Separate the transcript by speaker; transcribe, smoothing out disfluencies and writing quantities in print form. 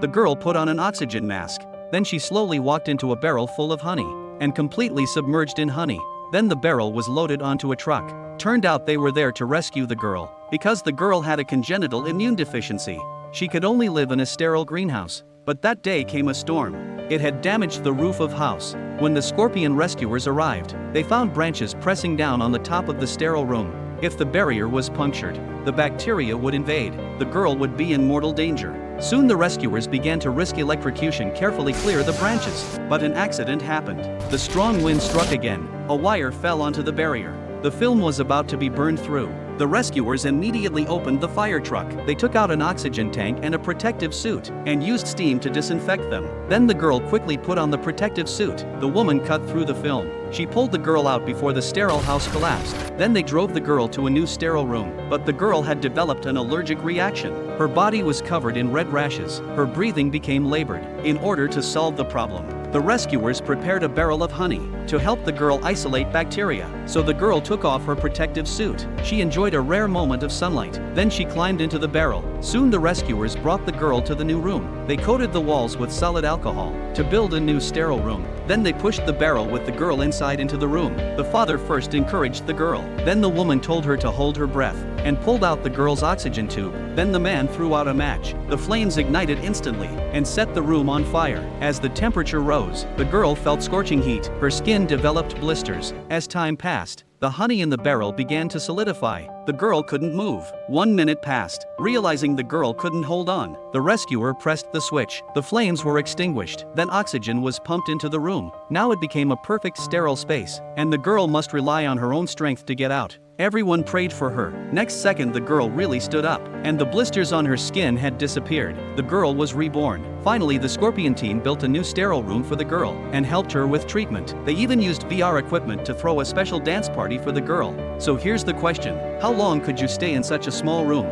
Speaker 1: The girl put on an oxygen mask. Then she slowly walked into a barrel full of honey, and completely submerged in honey. Then the barrel was loaded onto a truck. Turned out they were there to rescue the girl, because the girl had a congenital immune deficiency. She could only live in a sterile greenhouse. But that day came a storm. It had damaged the roof of house. When the scorpion rescuers arrived, they found branches pressing down on the top of the sterile room. If the barrier was punctured, the bacteria would invade. The girl would be in mortal danger. Soon the rescuers began to risk electrocution carefully clear the branches. But an accident happened. The strong wind struck again. A wire fell onto the barrier. The film was about to be burned through. The rescuers immediately opened the fire truck. They took out an oxygen tank and a protective suit, and used steam to disinfect them. Then the girl quickly put on the protective suit. The woman cut through the film. She pulled the girl out before the sterile house collapsed. Then they drove the girl to a new sterile room. But the girl had developed an allergic reaction. Her body was covered in red rashes. Her breathing became labored. In order to solve the problem, the rescuers prepared a barrel of honey to help the girl isolate bacteria. So the girl took off her protective suit. She enjoyed a rare moment of sunlight. Then she climbed into the barrel. Soon the rescuers brought the girl to the new room. They coated the walls with solid alcohol to build a new sterile room. Then they pushed the barrel with the girl inside into the room. The father first encouraged the girl. Then the woman told her to hold her breath, and pulled out the girl's oxygen tube. Then the man threw out a match. The flames ignited instantly, and set the room on fire. As the temperature rose, the girl felt scorching heat. Her skin developed blisters. As time passed, the honey in the barrel began to solidify. The girl couldn't move. 1 minute passed. Realizing the girl couldn't hold on, the rescuer pressed the switch. The flames were extinguished. Then oxygen was pumped into the room. Now it became a perfect sterile space, and the girl must rely on her own strength to get out. Everyone prayed for her. Next second the girl really stood up, and the blisters on her skin had disappeared. The girl was reborn. Finally the Scorpion team built a new sterile room for the girl, and helped her with treatment. They even used VR equipment to throw a special dance party for the girl. So here's the question: how long could you stay in such a small room?